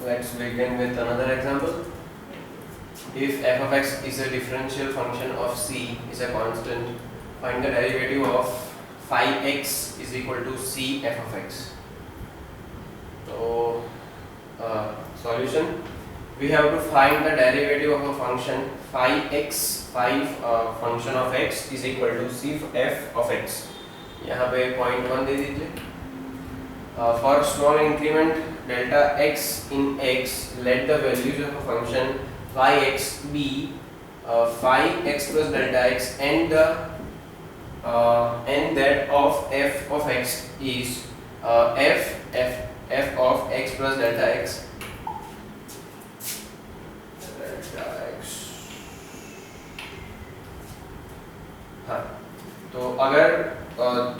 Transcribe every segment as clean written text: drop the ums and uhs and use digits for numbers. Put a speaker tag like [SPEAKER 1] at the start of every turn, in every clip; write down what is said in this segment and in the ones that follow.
[SPEAKER 1] let's begin with another example. If f of x is a differential function of c is a constant, find the derivative of phi x is equal to c f of x. So, solution, we have to find the derivative of a function phi x, function of x is equal to c f of x. यहाँ पे point 1 दे दीजिए. For small increment delta x in x, let the values of a function phi x be phi x plus delta x, and the and that of f of x is f of x plus delta x. हाँ, तो अगर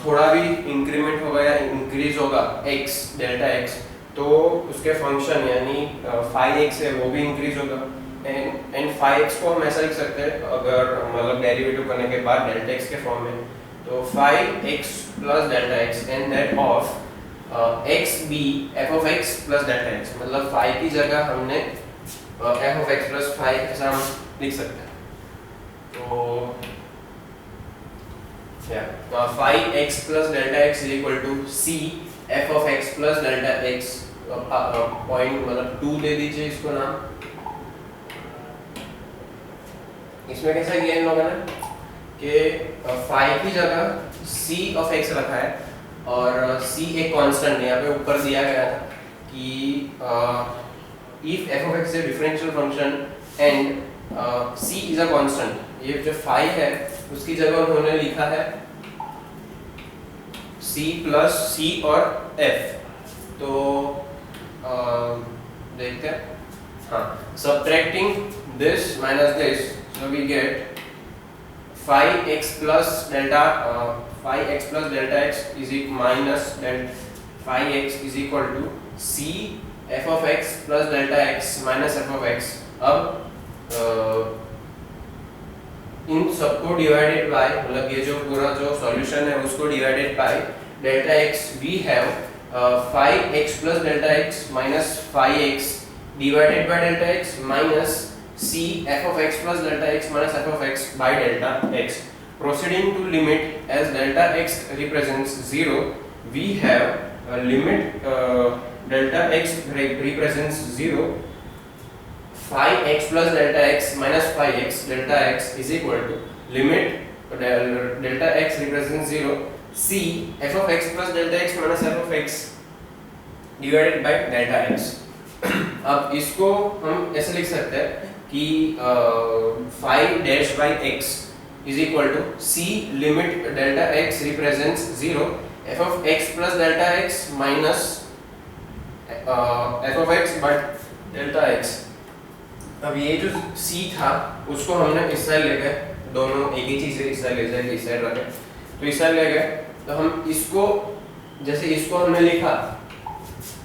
[SPEAKER 1] थोड़ा भी increment होगा या increase होगा x delta x, तो उसके फंक्शन यानी फाई x है वो भी इंक्रीज होगा. एंड फाई x को हम ऐसा लिख सकते हैं अगर मतलब डेरिवेटिव करने के बाद डेल्टा x के फॉर्म में, तो phi x plus delta x and that of x be f of x plus delta x. मतलब फाई की जगह हमने f of x plus phi ऐसा हम लिख सकते हैं. तो phi x plus delta x is equal to c f of x plus delta x. Point मतलब 2 दे दीजिए इसको नाम. इसमें कैसा किया इन लोगों ने कि phi की जगह c of x रखा है और c एक कांस्टेंट है. यहाँ पे ऊपर दिया गया था कि if f of x is a differential function and c is a constant, ये जो phi है उसकी जगह उन्होंने लिखा है c प्लस c और f. तो देखते हैं. हाँ, subtracting this minus this, so we get phi x plus delta x is equal minus phi x is equal to c f of x plus delta x minus f of x. अब इन सबको divided by, मतलब ये जो पूरा जो solution है उसको divided by delta x, we have phi x plus delta x minus phi x divided by delta x minus c f of x plus delta x minus f of x by delta x. Proceeding to limit as delta x represents 0, we have limit delta x represents 0, phi x plus delta x minus phi x delta x is equal to limit delta x represents 0, c f of x plus delta x minus f of x divided by delta x. अब इसको हम ऐसे लिख सकते हैं कि phi dash by x is equal to c limit delta x represents 0, f of x plus delta x minus f of x but delta x. अब ये जो c था उसको हमने इस साइड ले गए, दोनों एक ही चीज है, इस साइड ले जाए इस साइड रखे, तो इस साइड ले गए. तो हम इसको जैसे इसको हमने लिखा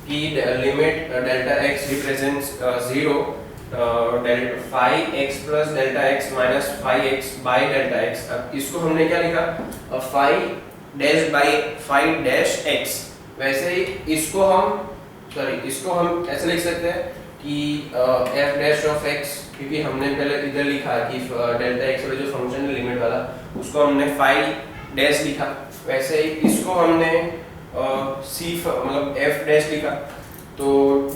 [SPEAKER 1] कि limit delta x represents 0, phi x plus delta x minus phi x by delta x. अब इसको हमने क्या लिखा, phi dash by phi dash x. वैसे ही इसको हम ऐसे लिख सकते हैं कि f dash of x, क्योंकि हमने पहले इधर लिखा कि डेल्टा x वाला जो फंक्शन है लिमिट वाला उसको हमने phi dash लिखा. वैसे ही इसको हमने c मतलब f dash लिखा. तो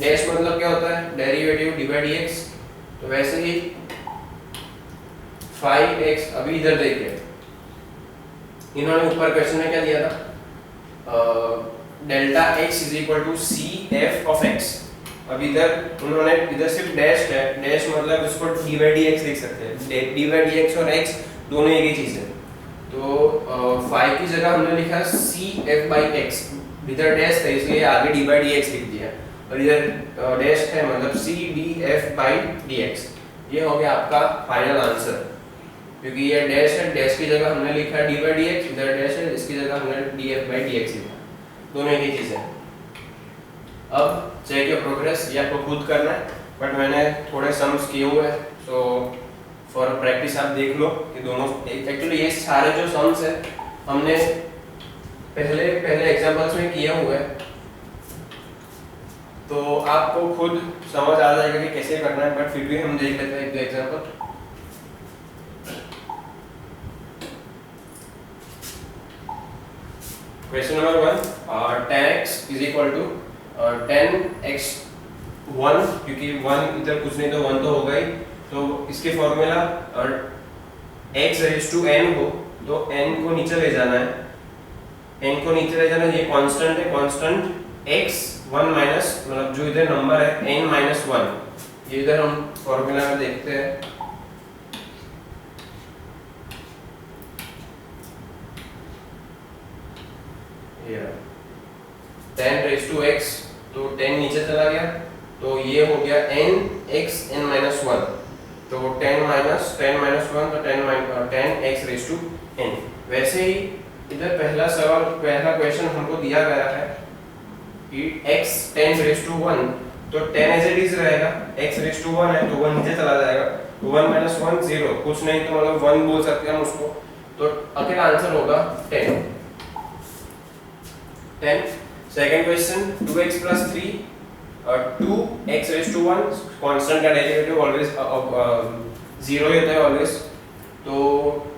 [SPEAKER 1] dash मतलब क्या होता है, डेरिवेटिव डिवाइड dx. तो वैसे ही phi x, अभी इधर देखिए इन्होंने ऊपर क्वेश्चन में क्या दिया था, delta x is equal to c f of x. अब इधर उन्होंने इधर सिर्फ डैश है, डैश मतलब उसको डी बाई डी एक्स लिख सकते हैं. डी बाई डी एक्स और x दोनों एक ही चीज है. तो फाई की जगह हमने लिखा c f by x, इधर डैश है इसलिए आगे डी बाई डी एक्स लिख दिया, और इधर डैश है मतलब c d f by dx. ये हो गया आपका फाइनल आंसर, क्योंकि ये डैश है, डैश की जगह हमने लिखा डी बाई डी एक्स, इधर डैश है इसकी जगह हमने D F by D x लिखा, दोनों एक ही चीज है. अब चेक योर प्रोग्रेस, ये आपको खुद करना है, बट मैंने थोड़े सम्स किए हुए हैं, सो फॉर प्रैक्टिस आप देख लो कि दोनों. एक्चुअली ये सारे जो सम्स है हमने पहले एग्जांपल्स में किए हुए हैं, तो आपको खुद समझ आ जाएगा कि कैसे करना है, बट फिर भी हम देख लेते हैं एक example. Question number 1, tan x is equal to tan x1, क्योंकि 1 इधर कुछ नहीं तो 1 तो होगा ही, तो इसके formula x raise to n हो, तो n को नीचे ले जाना है, n को नीचे ले जाना है, ये कांस्टेंट है, कांस्टेंट x 1 माइनस मतलब जो इधर नंबर है n माइनस 1, ये इधर हम फॉर्मूला में देखते हैं। tan रेज टू x, तो 10 नीचे चला गया, तो ये हो गया n x n माइनस 1, तो 10 माइनस 1 तो 10 x रेज टू n। वैसे ही इधर पहला सवाल, पहला क्वेश्चन हमको दिया गया है कि x 10 रेज टू 1, तो 10 एज इट इज रहेगा, x रेज टू 1 है तो 1 नीचे चला जाएगा, तो 1 माइनस 1 0, कुछ नहीं तो मतलब 1 बोल सकते हैं हम उसको, तो अकेला आंसर होगा 10। Second question, 2x plus 3 2x raised to 1, constant का डेरिवेटिव ऑलवेज 0 ही होता है ऑलवेज, तो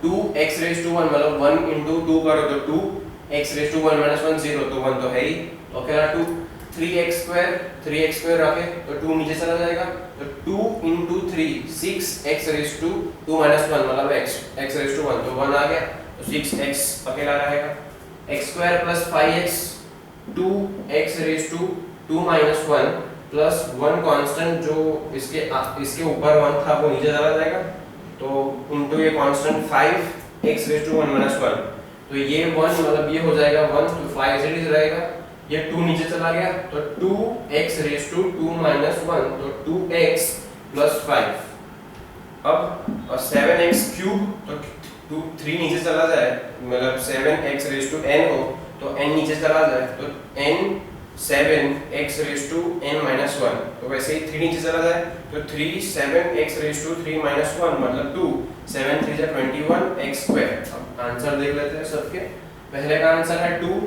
[SPEAKER 1] 2x raised to 1 मतलब 1 into 2 करो तो 2x raised to 1 minus 1 0, तो 1 तो है ही, तो अकेला 2, 3x square रखे तो 2 नीचे चला जाएगा, तो 2 into 3 6x raised to 2 minus 1 मतलब x raised to 1, तो 1 आ गया, तो 6x अकेला रहेगा, x square plus 5x 2x raised to 2 minus 1 plus 1 constant जो इसके ऊपर 1 था वो नीचे चला जाएगा, तो इनटू ये constant 5x raised to 1 minus 1, तो ये 1 मतलब ये हो जाएगा 1, तो 5 एज इट इज रहेगा, ये 2 नीचे चला गया, तो 2x raised to 2 minus 1, तो 2x plus 5, अब 7x क्यूब, तो 3 नीचे चला जाए मतलब 7x raised to n हो, तो n नीचे चला जाए, तो n 7x raised to n minus 1, तो वैसे ही 3 नीचे चला जाए, तो 3 7x raised to 3 minus 1 मतलब 2, 7 3 21x square। अब आंसर देख लेते हैं सबके। पहले का आंसर है 2,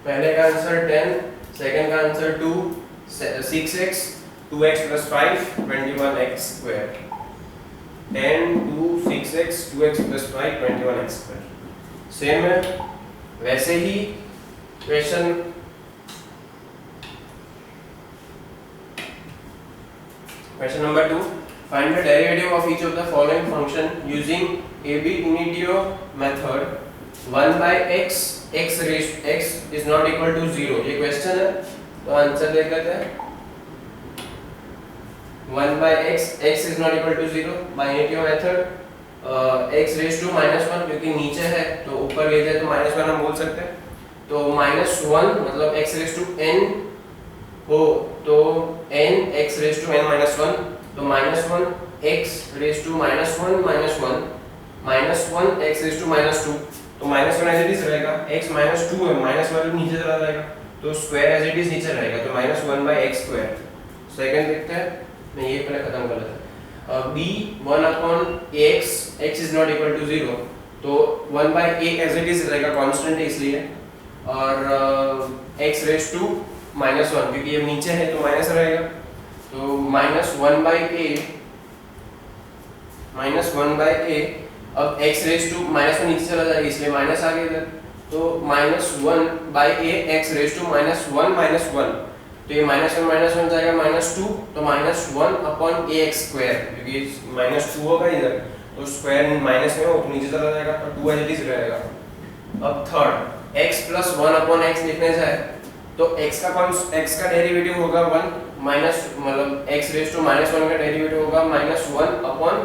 [SPEAKER 1] पहले का आंसर 10, सेकंड का answer 2 6x 2x plus 5 21x square, 10 2 6x 2x plus 5 21x square। Same है, वैसे ही question number 2, find the derivative of each of the following function using ab initio method, 1 by x x raised x is not equal to 0, ये question है, तो answer देख लेते हैं। 1 by x is not equal to 0 by initio method, x raised to minus 1, क्योंकि नीचे है तो ऊपर ले जाए तो minus 1 हम बोल सकते हैं, तो minus 1 मतलब x raised to n हो, तो n x raised to n minus 1, तो minus 1 x raised to minus 1 minus 1 minus 1 x raised to minus 2, तो minus 1 एज इट इज रहेगा, x minus 2 है, minus 1 नीचे चला जाएगा, तो स्क्वायर एज इट इज नीचे रहेगा, तो minus 1 by x square। Second देखते हैं, मैं ये पहले खत्म कर लेता हूं। b 1 upon ax, x is not equal to 0, तो 1 by a as it is रहेगा, कांस्टेंट है इसलिए, और x raised to minus 1, क्योंकि ये नीचे है तो माइनस रहेगा, तो minus 1 by a, अब x raised to minus 1 नीचे चला जाएगा इसलिए माइनस आ गया इधर, तो minus 1 by a x raised to minus 1 minus 1, तो ये minus 1 जाएगा minus 2, तो minus 1 upon ax square, क्योंकि minus 2 होगा इधर, तो स्क्वायर माइनस में हो तो नीचे चला जाएगा, तो 2 एज इट इज रहेगा। अब third x plus 1 upon x लिखने जाए तो x का डेरिवेटिव होगा 1 माइनस मतलब x raised to minus 1 का डेरिवेटिव होगा minus 1 upon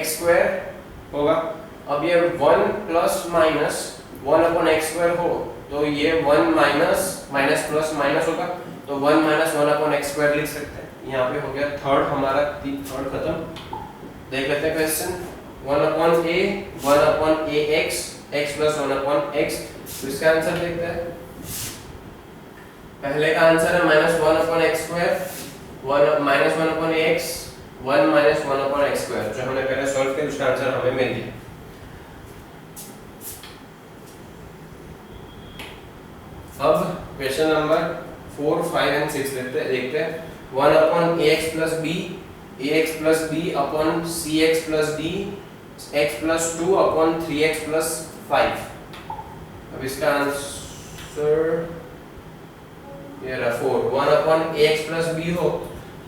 [SPEAKER 1] x square होगा। अब ये 1 plus minus 1 upon x square हो, तो ये 1 माइनस माइनस प्लस माइनस होगा, तो 1 माइनस 1 upon x square लिख सकते हैं। यहाँ पे हो गया थर्ड हमारा, थर्ड खत्म। देख लेते हैं question, 1 upon a 1 upon ax x plus 1 upon x, तो इसका आंसर देखते हैं। पहले का आंसर है -1 upon x square, -1 upon ax 1 minus 1 upon x square, जो हमने पहले सॉल्व किया उसका आंसर हमें मिल गया। अब क्वेश्चन नंबर 4, 5 एंड 6 देखते हैं 1 upon ax plus b upon cx plus d x plus 2 upon 3x plus 5। अब इसका आंसर ये रहा 4। 1 अपॉन ax प्लस b हो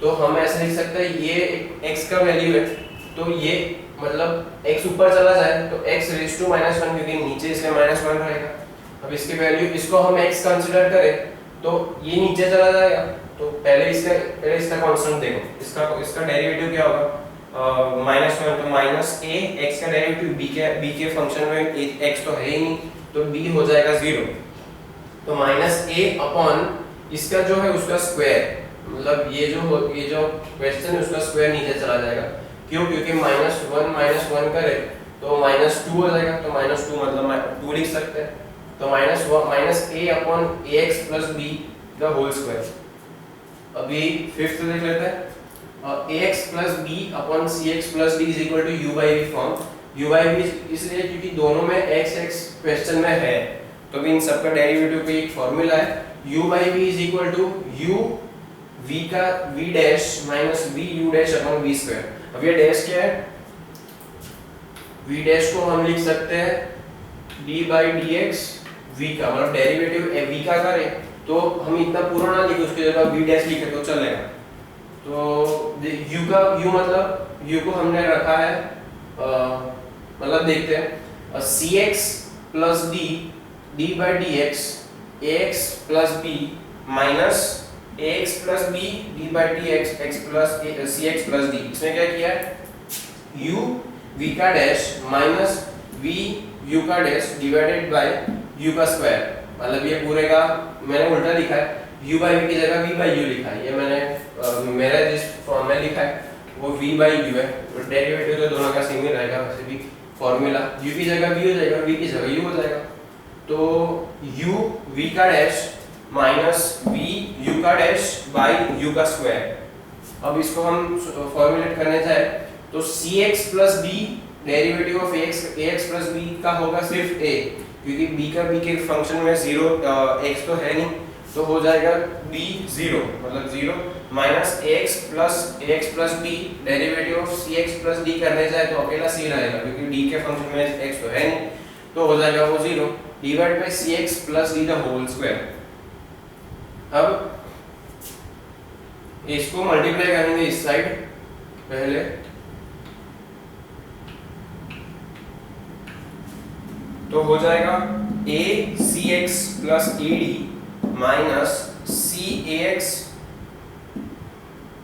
[SPEAKER 1] तो हम ऐसा लिख सकते हैं ये x का वैल्यू है, तो ये मतलब x ऊपर चला जाए तो x रेज़ टू -1 क्योंकि नीचे इसलिए -1 रहेगा। अब इसकी वैल्यू इसको हम x कंसीडर करें तो ये नीचे चला जाएगा, तो पहले इसका कांस्टेंट देखो, इसका डेरिवेटिव क्या होगा, -1 तो माइनस a, x का डेरिवेटिव b के फंक्शन में x तो है ही नहीं तो b हो जाएगा 0, तो -a अपॉन इसका जो है उसका स्क्वायर, मतलब ये जो क्वेश्चन है उसका स्क्वायर नीचे चला जाएगा। क्यों? क्योंकि -1 करे तो -2 हो जाएगा, तो -2 मतलब 2 लिख सकते हैं, तो -a upon ax plus b का होल स्क्वायर। अभी फिफ्थ देख लेते हैं, ax plus b upon cx plus d is equal to u by v form. u by v इसलिए क्योंकि दोनों में x क्वेश्चन में है, तो भी इन सबका डेरिवेटिव का एक फॉर्मूला है, u by v is equal to u v का v dash minus v u dash upon v square. अब ये डैश क्या है, v डैश को हम लिख सकते हैं d बाई dx v का, मतलब डेरिवेटिव v का करें तो हम इतना पूरा ना लिखे, उसके जगह v डैश लिखे तो चलेगा। तो u मतलब u को हमने रखा है मतलब देखते हैं cx plus d by dx ax plus b minus ax plus b d by dx x plus cx plus d। इसमें क्या किया है u v का डैश माइनस v u का डैश डिवाइडेड बाय u का स्क्वायर, मतलब ये पूरे का मैंने उल्टा लिखा है, u बाई v की जगह v बाई u लिखा है, ये मैंने मेरा जिस फॉर्म में लिखा है वो v बाई u है, डेरिवेटिव तो दोनों का सेम ही रहेगा, वैसे भी फॉर्मूला u की जगह v हो जाएगा, v की जगह u हो जाएगा, तो u v का डैश माइनस v u का डैश बाई u का स्क्वायर। अब इसको हम फॉर्मुलेट करने जाए तो cx plus d derivative of ax plus b का होगा सिर्फ a, क्योंकि b के फंक्शन में 0 x तो है नहीं, तो हो जाएगा b 0 मतलब 0 minus ax plus b derivative of cx plus d करने जाए तो अकेला c रहेगा, क्योंकि d के फंक्शन में x तो है नहीं, तो हो जाएगा वो 0 divide by cx plus d the whole square. अब इसको मल्टीप्लाई करेंगे इस साइड पहले, तो हो जाएगा a cx plus ad minus cax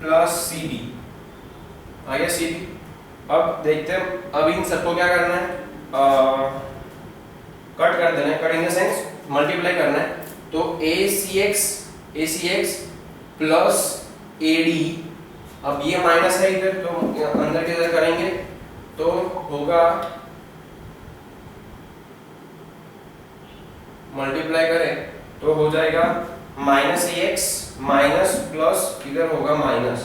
[SPEAKER 1] plus cb आ गया cb। अब देखते हैं, अब इन सबको क्या करना है, कट कर देना है, cut in the sense multiply करना है, तो acx प्लस ad, अब ये माइनस है इधर तो अंदर की तरफ करेंगे तो होगा मल्टीप्लाई करें तो हो जाएगा माइनस ax माइनस प्लस इधर होगा माइनस,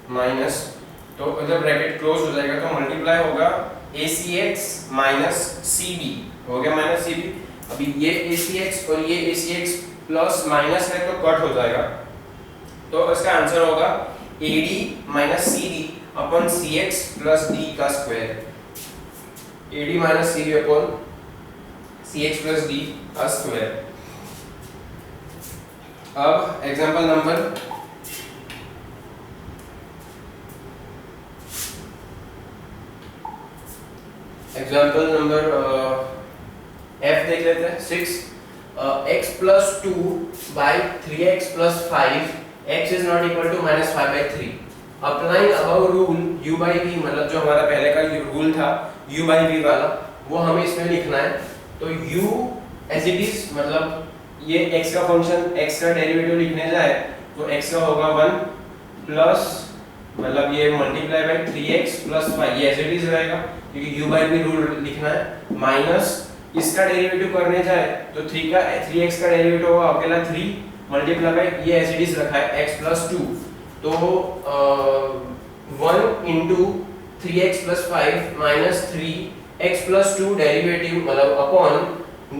[SPEAKER 1] माइनस तो इधर ब्रैकेट क्लोज हो जाएगा, तो मल्टीप्लाई होगा acx माइनस cb, हो गया माइनस cb। अभी ये acx और ये acx प्लस माइनस है तो कट हो जाएगा, तो इसका आंसर होगा ad minus cd upon cx plus d का square, ad minus cb upon cx plus d का स्क्वायर। अब एग्जांपल नंबर f देख लेते हैं 6, x plus 2 by 3x plus 5 x is not equal to minus 5 by 3। Applying above rule u by v, मतलब जो हमारा पहले का रूल था u बाई v वाला, वो हमें इसमें लिखना है, तो u एज इट इज, मतलब ये x का फंक्शन x का डेरिवेटिव लिखने जाए तो x का होगा 1 प्लस मतलब ये मल्टीप्लाई बाय 3x प्लस 5, ये एज इट इज रहेगा क्योंकि u बाई v रूल लिखना है, माइनस इसका डेरिवेटिव करने जाए तो 3x का डेरिवेटिव होगा अकेला 3 मल्टीप्लाई बाय ये एज इट इज रखा है x प्लस 2, तो 1 into 3x plus 5 minus 3x plus 2 derivative मतलब अपॉन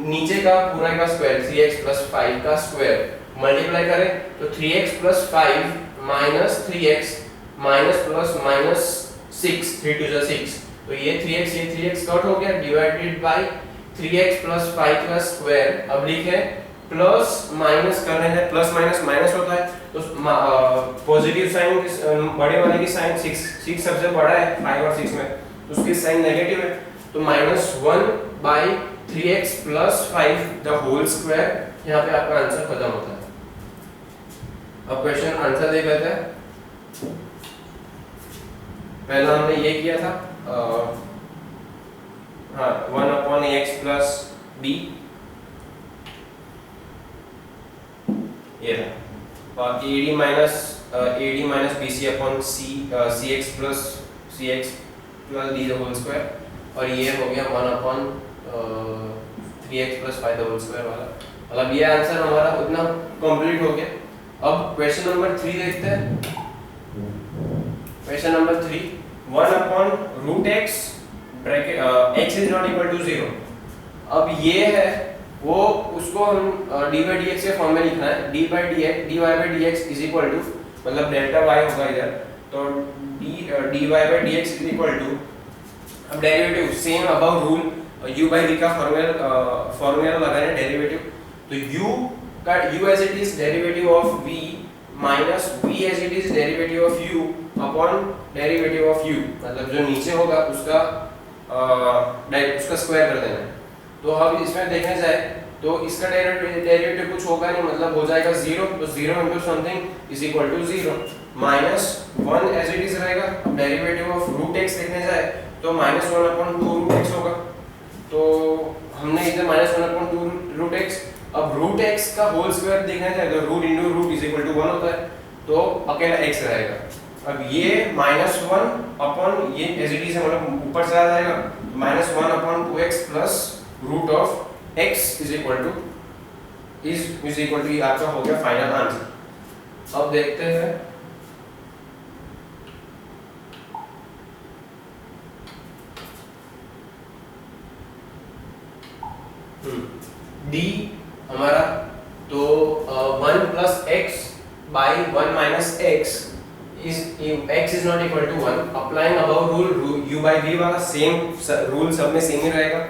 [SPEAKER 1] नीचे का पूरा का स्क्वायर 3x प्लस 5 का स्क्वायर मल्टीप्लाई करें तो 3x plus 5 minus 3x minus plus minus 6 3 to 6 तो ये 3x कट हो गया डिवाइडेड बाय 3x प्लस 5 का स्क्वायर। अब लिखे प्लस माइनस करने हैं प्लस माइनस माइनस होता है तो पॉजिटिव साइन बड़े वाले की साइन 6 सबसे बड़ा है 5 और 6 में तो उसकी साइन नेगेटिव है तो minus 1 by 3x plus 5 the whole square. यहाँ पे आपका आंसर खत्म होता है। अब क्वेश्चन आंसर देख लेते हैं। पहला हमने ये किया था हाँ 1/x प्लस b ये रहा बाकी AD minus BC upon CX plus D the whole square और ये हो गया 1/3x plus 5 the whole square वाला मतलब ये आंसर हमारा उतना कंप्लीट हो गया। अब क्वेश्चन नंबर 3 देखते हैं। Question number 3 1/√x bracket x is not equal to 0। अब ये है वो उसको हम dy by dx के फॉर्म में लिखना है dy by dx is equal to मतलब डेल्टा y होगा इधर तो dy by dx is equal to अब derivative same about rule u by v का फॉर्मूला लगाना है डेरिवेटिव तो u का u as it is derivative of v minus v as it is derivative of u upon derivative of u मतलब जो नीचे होगा उसका स्क्वायर कर देना है। तो अब इसमें देखने जाए तो इसका डेरिवेटिव कुछ होगा नहीं मतलब हो जाएगा 0 तो 0 into something is equal to 0 minus 1 as it is रहेगा। अब डेरिवेटिव ऑफ रूट x देखने जाए तो -1/2√x होगा तो हमने इधर -1/2√x अब रूट x का होल स्क्वायर देखना है तो root into root is equal to 1 होता है तो अकेला x रहेगा। अब ये -1 अपॉन ये एज इट इज है मतलब ऊपर चला जाएगा -1/2x plus root of x is equal to ये आपका हो गया फाइनल आंसर। अब देखते हैं d हमारा तो 1 plus x by 1 minus x is x is not equal to 1 applying above rule u by v वाला सेम रूल सब में सेम ही रहेगा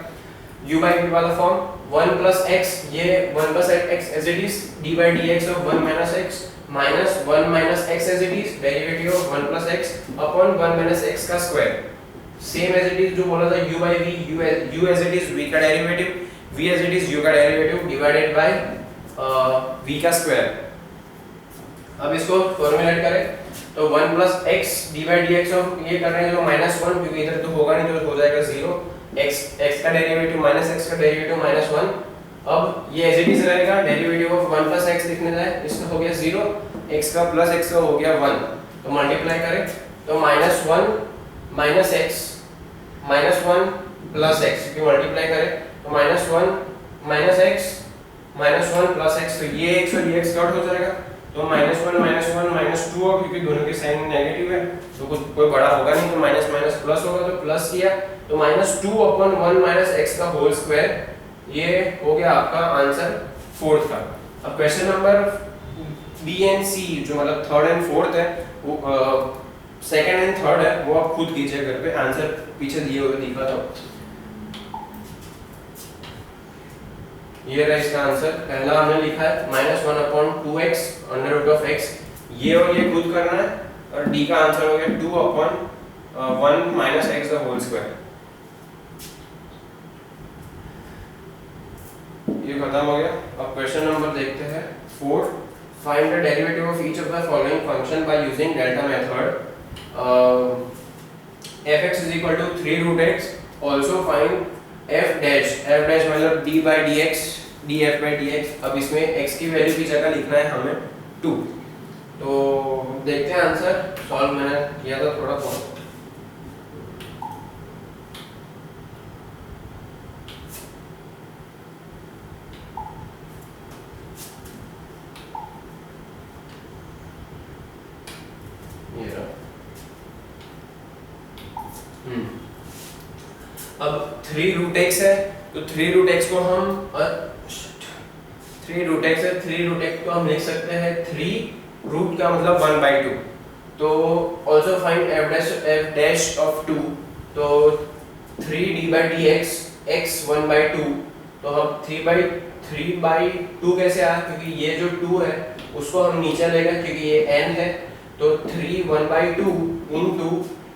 [SPEAKER 1] u by v वाला फॉर्म 1 plus x ये 1 plus x as it is d by dx of 1 minus x minus 1 minus x as it is derivative of 1 plus x upon 1 minus x का square same as it is जो बोला था u by v u as it is v का derivative v as it is u का derivative divided by v का square. अब इसको फॉर्मूलेट करें तो 1 plus x d by dx of ये कर रहे हैं जो -1 क्योंकि इधर तो होगा नहीं तो हो जाएगा 0 x का डेरिवेटिव माइनस x का डेरिवेटिव -1। अब ये एज इट इज रहेगा डेरिवेटिव ऑफ 1 plus x लिखने जाए इसका हो गया 0 x का प्लस x का हो गया 1 तो मल्टीप्लाई करें तो -1 minus x -1 plus x क्योंकि मल्टीप्लाई करें तो -1 minus x -1 plus x तो ये x और ये x कट हो जाएगा तो -1 -2 और क्योंकि दोनों के साइन नेगेटिव है तो कुछ कोई बड़ा होगा नहीं तो माइनस माइनस प्लस होगा तो प्लस किया तो -2/1 minus x का होल स्क्वायर ये हो गया आपका आंसर फोर्थ का। अब क्वेश्चन नंबर बी एंड सी जो मतलब थर्ड एंड फोर्थ है वो सेकंड एंड थर्ड है वो आप खुद कीजिए घर पे आंसर पीछे दिए हुए दिखा था। ये रहा इसका आंसर पहला हमने लिखा है -1/2x √x ये और ये खुद करना है और d का आंसर हो गया 2/1 minus x the whole square. ये खत्म हो गया। अब क्वेश्चन नंबर देखते हैं 4 find the derivative of each of the following function by using delta method fx is equal to 3√x also find f dash मतलब d by dx df by dx। अब इसमें x की value की जगह लिखना है हमें 2 तो देखते हैं आंसर सॉल्व मैंने किया था थोड़ा बहुत। अब 3 रूट एक्स है, तो 3 रूट एक्स को हम 3 रूट एक्स है, 3 रूट एक्स को हम लिख सकते हैं 3 रूट का मतलब 1/2। तो also find F dash of 2, तो 3d/dx x 1/2, तो हम 3/2 कैसे आया, क्योंकि ये जो 2 है उसको हम नीचे ले गए क्योंकि ये n है, तो 3 1/2 into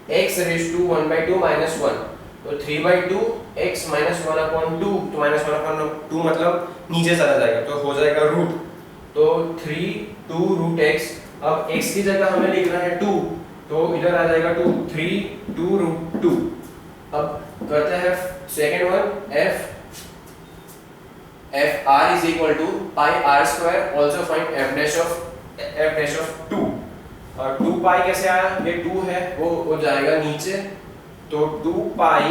[SPEAKER 1] x raised to 1/2 minus 1, तो 3/2 x minus 1/2, तो -1/2 मतलब नीचे चला जाएगा तो हो जाएगा रूट, तो 2 रूट x। अब x की जगह हमें लिखना है 2, तो इधर आ जाएगा 2 रूट 2। अब करते हैं second one, f r is equal to pi r square, also find f dash of 2। और 2 पाई कैसे आया, ये 2 है वो हो जाएगा नीचे, तो 2 पाई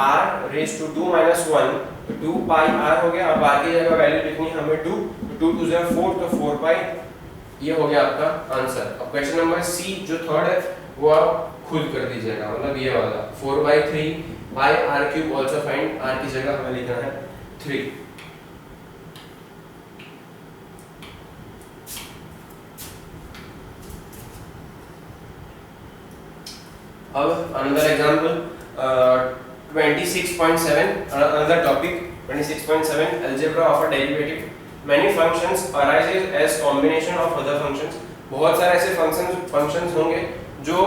[SPEAKER 1] r रेज टू 2 minus 1, तो 2 पाई r हो गया। अब r की जगह वैल्यू लिखनी है हमें 2, तो 2 2 0 4, तो 4 पाई, ये हो गया आपका आंसर। अब क्वेश्चन नंबर सी जो थर्ड है वो आप खुद कर दीजिएगा, मतलब ये वाला 4/3 पाई r cube, also find r की जगह हमें लिखना है 3। अब another example, 26.7, another topic 26.7, algebra of a derivative। Many functions arises as combination of other functions। बहुत सारे ऐसे फंक्शंस होंगे जो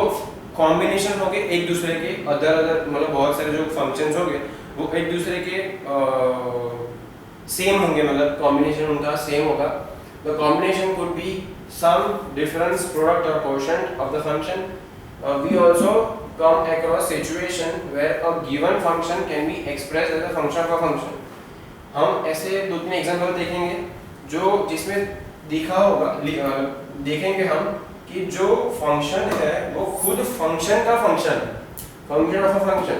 [SPEAKER 1] कॉम्बिनेशन होंगे एक दूसरे के, अदर मतलब बहुत सारे जो फंक्शंस होंगे वो एक दूसरे के सेम होंगे, मतलब कॉम्बिनेशन उनका सेम होगा। The combination could be some difference, product or quotient of the function। We also come across situation where a given function can be expressed as a function of a function। हम ऐसे दो तीन example देखेंगे जो जिसमें दिखा होगा, देखेंगे हम कि जो फंक्शन है वो खुद फंक्शन का फंक्शन ऑफ अ फंक्शन।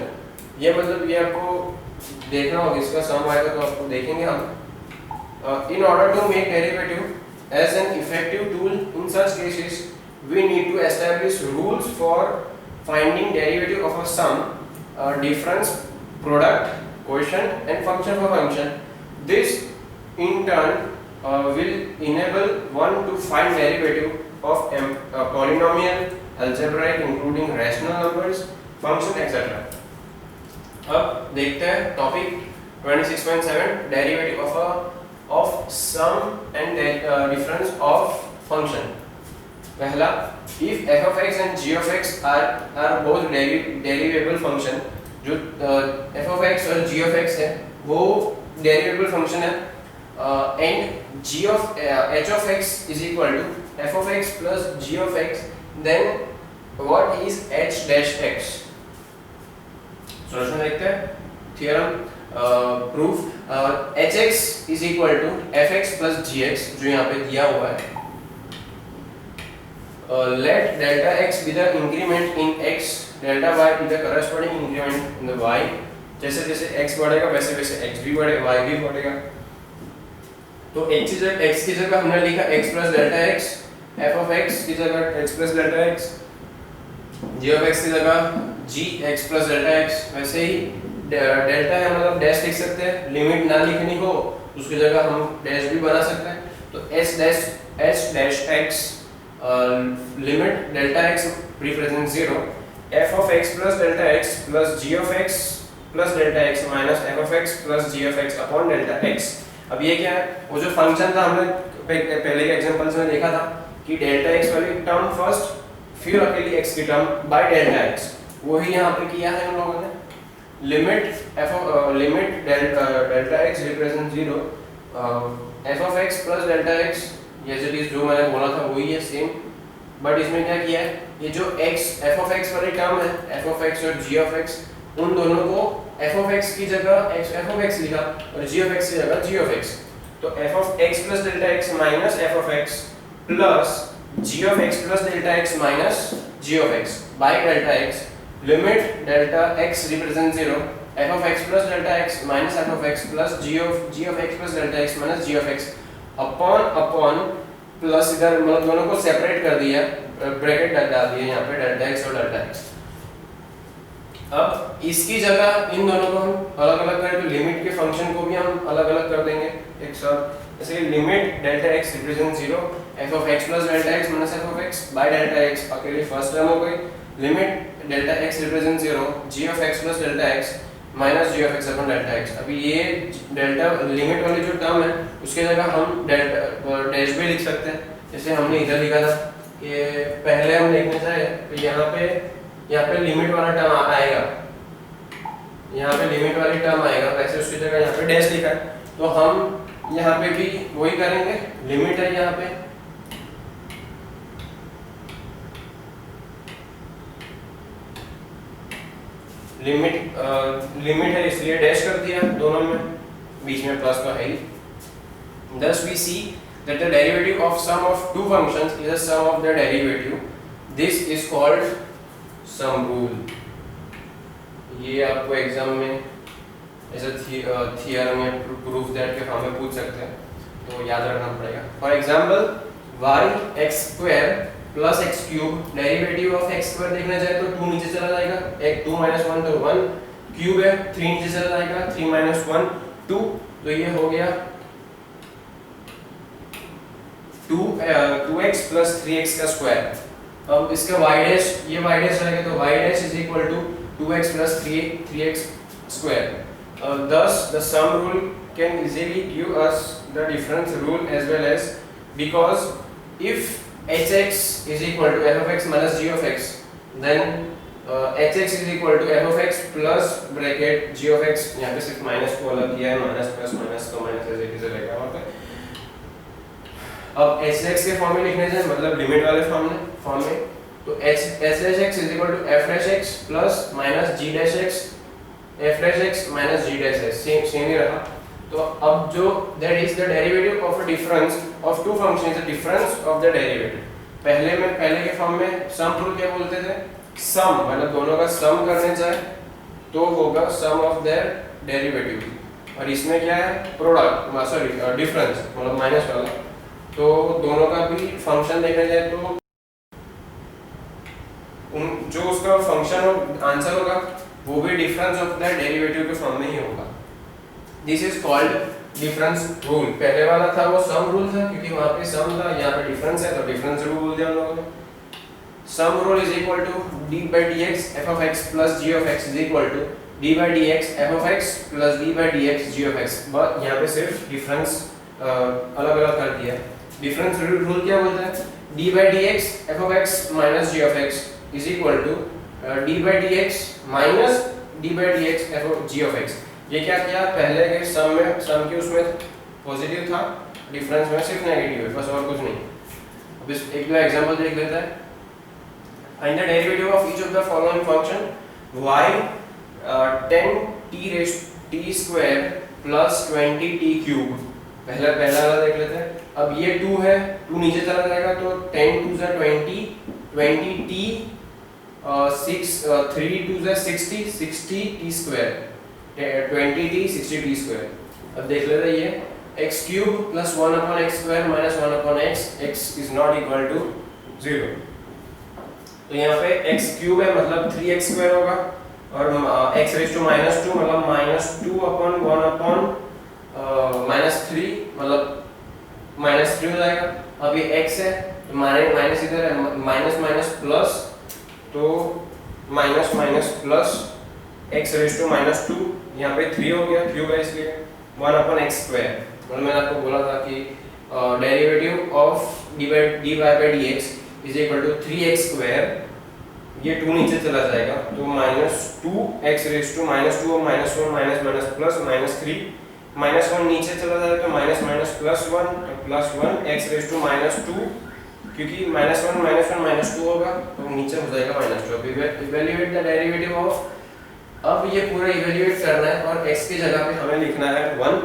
[SPEAKER 1] ये मतलब ये आपको देखना होगा, इसका सम आएगा तो आपको देखेंगे हम। In order to make derivative as an effective tool in such cases, we need to establish rules for finding derivative of a sum, difference, product, quotient and function of a function। This in turn will enable one to find derivative of polynomial, algebraic including rational numbers, function etc। अब देखते हैं topic 26.7, derivative of sum and difference of function। पहला, if f of x and g of x are both derivable function, जो f of x और g of x है वो derivable function है, and g of h of x is equal to f of x plus g of x, then what is h dash x। Solution देखते हैं। Theorem proof, hx is equal to fx plus gx, जो यहाँ पे दिया हुआ है। Let delta x be the increment in x, delta y be the corresponding increment in the y। जैसे जैसे x बढ़ेगा वैसे वैसे x भी बढ़ेगा, y भी बढ़ेगा। तो x की जगह हमने लिखा x plus delta x, f of x की जगह x plus delta x, g of x की जगह g x plus delta x। वैसे ही डेल्टा है मतलब डैश लिख सकते हैं, लिमिट ना लिखनी हो उसकी जगह हम डैश भी बना सकते हैं। तो h dash x limit delta x represents 0, f of x plus delta x plus g of x plus delta x minus f of x plus g of x upon delta x। अब ये क्या है, वो जो function था हमने पहले के एग्जांपल्स में देखा था कि डेल्टा x वाली टर्म फर्स्ट, फिर अकेली x की टर्म बाय डेल्टा x, वही यहाँ पे किया है हम लोगों ने। Limit delta x represents 0, f of x plus delta x, ये जो मैंने बोला था वही है सेम, बट इसमें क्या किया है, ये जो x f of x वाली टर्म है, f of x और g of x, उन दोनों को f of x की जगह f of x लिखा और g of x की जगह g of x। तो f of x plus delta x minus f of x plus g of x plus delta x minus g of x by delta x। Limit delta x represents 0, f of x plus delta x minus f of x plus g of x plus delta x minus g of x upon plus, इधर मतलब दोनों को separate कर दिया, bracket डाल दिए यहाँ पे डेल्टा x और डेल्टा x। अब इसकी जगह इन दोनों को हम अलग अलग करें तो लिमिट के फंक्शन को भी हम अलग अलग कर देंगे एक साथ। जैसे limit delta x represent 0 f of x plus delta x minus f of x by delta x अकेले फर्स्ट टर्म हो गई। Limit delta x represent 0 g of x plus delta x minus g of x upon delta x। अभी ये delta limit वाली जो term है उसके जगह हम डेल्टा डैश भी लिख सकते हैं, जैसे हमने इधर लिखा था कि पहले हम देखने चाहे तो यहाँ पे लिमिट वाला टर्म आएगा, यहाँ पे लिमिट वाली टर्म आएगा, वैसे उसकी जगह यहाँ पे डैश लिखा है तो हम यहाँ पे भी वही करेंगे। लिमिट है यहाँ पे लिमिट है इसलिए डैश कर दिया दोनों में, बीच में प्लस तो है ही। Thus we see that the derivative of sum of two functions is a sum of their derivative. This is called sum rule. ये आपको एग्जाम में ऐसे थियरम या प्रूफ दैट के फॉर्म में पूछ सकते हैं तो याद रखना पड़ेगा। For example y x square plus x cube, derivative of x square देखना चाहे तो 2 नीचे चला जाएगा, एक 2 माइनस 1 तो 1, क्यूब है 3 नीचे चला जाएगा, 3 माइनस 1 2, तो ये हो गया 2x प्लस 3x का स्क्वायर। अब इसका y डैश, ये y डैश रहेगा तो y dash is equal to 2x plus 3x square. Thus the sum rule can easily give us the difference rule as well as, because if hx is equal to f of x minus g of x, then hx is equal to f of x plus bracket g of x, यहाँ पे सिर्फ minus को अलग किया है, minus plus minus तो minus ऐसे कैसे रहेगा वहाँ पे। अब hx के फॉर्म में लिखने जाए मतलब लिमिट वाले फॉर्म में तो h(x) is equal to f'(x) plus minus g'(x), f'(x) minus g'(x) same ही रहा। तो अब जो that is the derivative of a difference of two functions is the difference of the derivative। पहले के फॉर्म में सम रूल क्या बोलते थे, सम मतलब दोनों का सम करने जाए तो होगा सम ऑफ देयर डेरिवेटिव, और इसमें क्या है प्रोडक्ट सॉरी डिफरेंस मतलब माइनस वाला, तो दोनों का भी फंक्शन देखने जाए तो जो उसका फंक्शन आंसर होगा वो भी डिफरेंस ऑफ द डेरिवेटिव के फॉर्म में ही होगा। This is called difference rule. पहले वाला था वो सम रूल था क्योंकि वहां पे सम था, यहाँ पे डिफरेंस है तो डिफरेंस रूल बोल दिया हम लोगों ने। Sum rule is equal to d by dx f of x plus g of x is equal to d by dx f of x plus d by dx g of x। बस यहाँ पे सिर्फ difference अलग अलग कर दिया। Difference rule क्या बोलता है, d by dx f of x minus g of x is equal to d by dx minus d by dx f of g of x। ये क्या किया, पहले के सम के उसमें पॉजिटिव था, डिफरेंस में सिर्फ नेगेटिव है, बस और कुछ नहीं। अब इस एक दो एग्जांपल देख लेते हैं। Find the derivative of each of the following function y 10t square plus 20t cube. पहला वाला देख लेते हैं। अब ये 2 है, 2 नीचे चला जाएगा तो 10 2 जा 20t 6 3 2 जा 60t square 20t 60t square. अब देख लेते हैं ये x cube plus 1 upon x square minus 1 upon x is not equal to 0। तो यहाँ पे x क्यूब है मतलब 3x स्क्वायर होगा और x रेज़ टू माइनस 2 मतलब माइनस 2 अपॉन 1 अपॉन माइनस 3 मतलब माइनस 3 हो जाएगा। अब ये x है तो माइनस इधर है, माइनस माइनस प्लस तो minus minus plus x raise to minus 2, यहाँ पे 3 हो गया, क्यूब है इसलिए 1 अपॉन x स्क्वायर। मतलब मैंने आपको बोला था कि derivative of dy by dx is equal to 3x square, ये 2 नीचे चला जाएगा तो minus 2x raise to minus 2 minus 1 minus minus plus minus 3, minus 1 नीचे चला जाएगा तो minus minus plus 1 plus 1 x raise to minus 2, क्योंकि माइनस 1 माइनस 2 होगा तो नीचे हो जाएगा minus 2। Evaluate the derivative of, अब ये पूरा इवैल्यूएट करना है और x की जगह पे हमें लिखना है 1।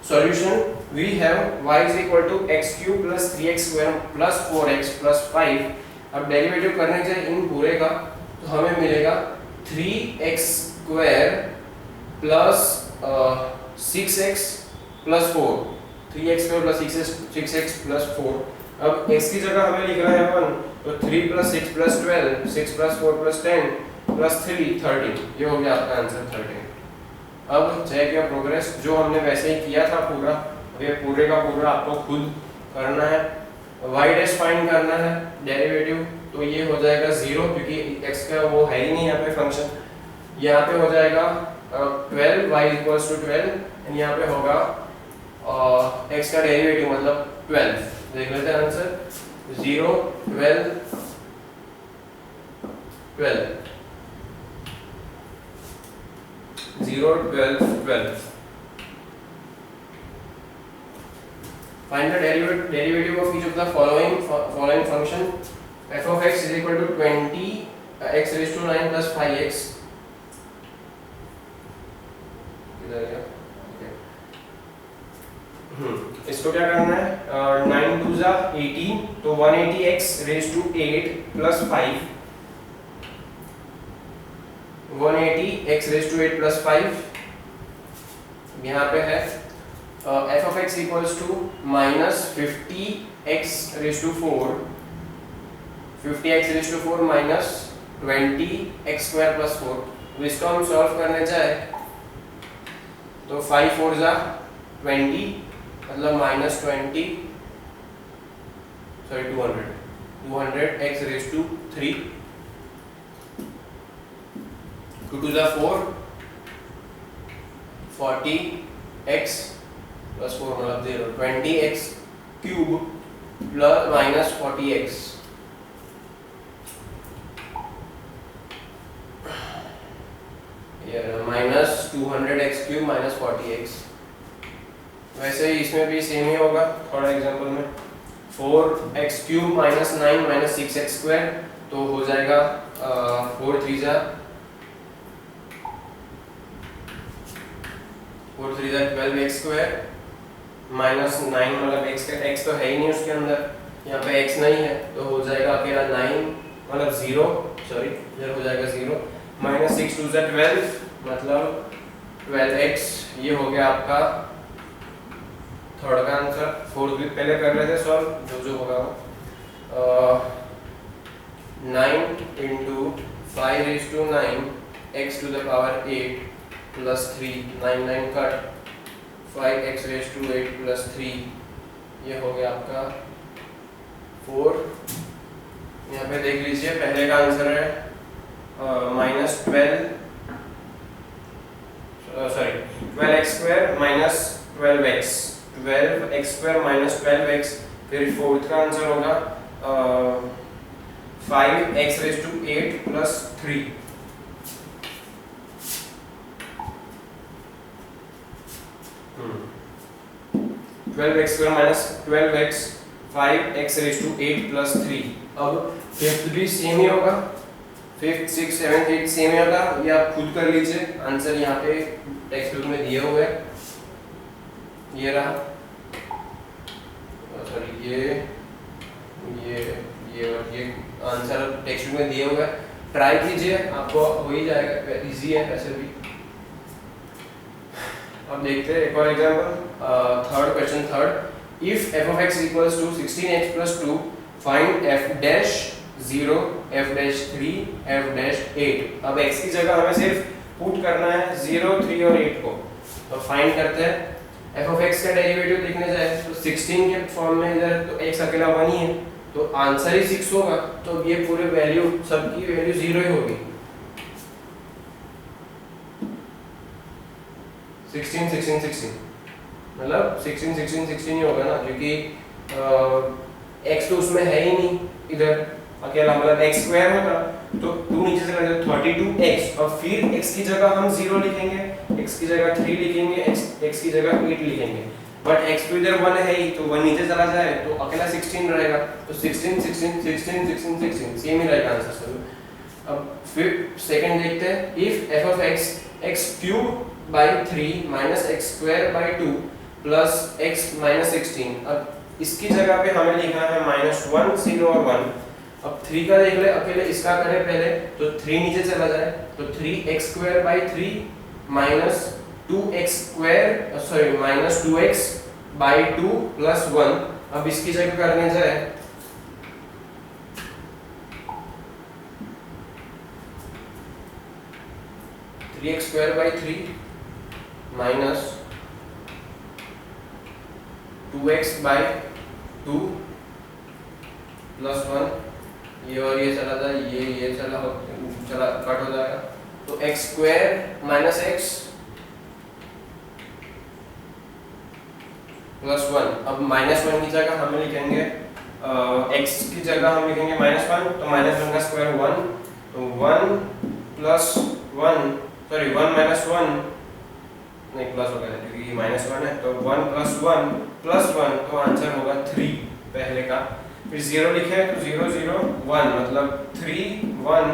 [SPEAKER 1] Solution we have y is equal to x cube plus 3x square plus 4x plus 5। अब डेरिवेटिव करने से इन पूरे का तो हमें मिलेगा 3x square plus 6x plus 4, 3x square plus 6x plus 4। अब x की जगह हमें लिखना है 1 तो 3 plus 6 plus 12, 6 plus 4 plus 10 plus 3 13, ये हो गया आपका आंसर 13। अब चेक योर प्रोग्रेस, जो हमने वैसे ही किया था पूरा, अब ये पूरे का पूरा आपको खुद करना है। y डैश फाइंड करना है डेरिवेटिव, तो ये हो जाएगा 0 क्योंकि x का वो है ही नहीं यहाँ पे फंक्शन। यहाँ पे हो जाएगा 12 y इक्वल्स टू 12 एंड यहाँ पे होगा x का डेरिवेटिव मतलब 12। देख लेते हैं answer 0 12 12 0 12 12। Find the derivative of each of the following function. F of x is equal to 20 x raised to 9 plus 5x. किधर गया? इसको क्या करना है? 9 2 जा 18, तो 180x raised to 8 plus 5, 180x raised to 8 plus 5। यहाँ पे है f of x equals to minus 50x raised to 4, 50x raised to 4 minus 20x square plus 4। तो इसको हम सॉल्व करने जाए तो 5 4 जा 20 मतलब minus 20 sorry 200x raised to 3, 2 2 जा 4 40x प्लस 4 मतलब 0, 20x cube plus minus 40x, ये minus 200x cube minus 40x। वैसे ही इसमें भी सेम ही होगा थोड़ा एग्जांपल में, 4x cube minus 9 minus 6x square, तो हो जाएगा 4 3 जा 12x स्क्वायर माइनस 9 मतलब x तो है ही नहीं उसके अंदर, यहाँ पे x नहीं है तो हो जाएगा अकेला 9 मतलब 0, सॉरी इधर हो जाएगा 0, माइनस 6 2 12 मतलब 12x। ये हो गया आपका थर्ड का आंसर। फोर्थ भी पहले कर लेते सॉल्व, जो होगा 9 into 5 raised to 9 x to the power 8 plus 3, 9 9 cut 5x raised to 8 plus 3, ये हो गया आपका 4। यहाँ पे देख लीजिए पहले का आंसर है minus 12x square minus 12x, 12x square minus 12x। फिर फोर्थ का आंसर होगा 5x raised to 8 plus 3, 12x square minus 12x 5x raised to 8 plus 3। अब फिफ्थ भी सेम ही होगा, fifth six seventh eight same ही होगा, ये आप खुद कर लीजिए। आंसर यहाँ पे टेक्स्ट बुक में दिए हुए हैं, ये रहा, सॉरी ये आंसर टेक्स्ट बुक में दिए हुए हैं, ट्राई कीजिए आपको हो ही जाएगा, इजी है वैसे भी। अब देखते हैं एक और example, third question third. If f of x equals to 16x plus 2 find f dash 0 f dash 3 f dash 8। अब x की जगह हमें सिर्फ पुट करना है 0 3 और 8 को, तो फाइंड करते हैं। f of x का डेरिवेटिव देखने जाए तो 16 के फॉर्म में इधर तो x अकेला 1 ही है, तो आंसर ही 6 होगा, तो ये पूरे वैल्यू सबकी वैल्यू 0 ही होगी। 16 16 16 मतलब 16 16 16 ही होगा ना, क्योंकि x तो उसमें है ही नहीं, इधर अकेला मतलब x स्क्वायर होगा तो 2 नीचे से कर दो 32x, और फिर x की जगह हम 0 लिखेंगे, x की जगह 3 लिखेंगे, x की जगह 8 लिखेंगे, बट x तो इधर 1 है ही, तो 1 नीचे चला जाए तो अकेला 16 रहेगा, तो 16 16 16 16 16 सेम ही रहेगा आंसर सब। अब फिर सेकंड देखते हैं। If f of x x cube by 3 minus x square by 2 plus x minus 16। अब इसकी जगह पे हमें लिखना है -1 0 और 1। अब 3 का देख ले, अकेले इसका करें पहले, तो 3 नीचे चला जाए तो 3x square by 3 minus 2x square sorry minus 2x by 2 plus 1। अब इसकी जगह करने जाए 3x square by 3 minus 2x by 2 plus 1, ये और ये चला था, ये चला कट हो जाएगा, तो x square minus x plus 1। अब माइनस 1 की जगह हम लिखेंगे x की जगह हम लिखेंगे -1, तो -1 का स्क्वायर 1, तो 1 प्लस 1 सॉरी 1 माइनस 1 नहीं प्लस हो गया क्योंकि -1 है, तो 1 प्लस 1 प्लस 1, तो आंसर होगा 3 पहले का। फिर 0 लिखे तो 0 0 1 मतलब 3 1,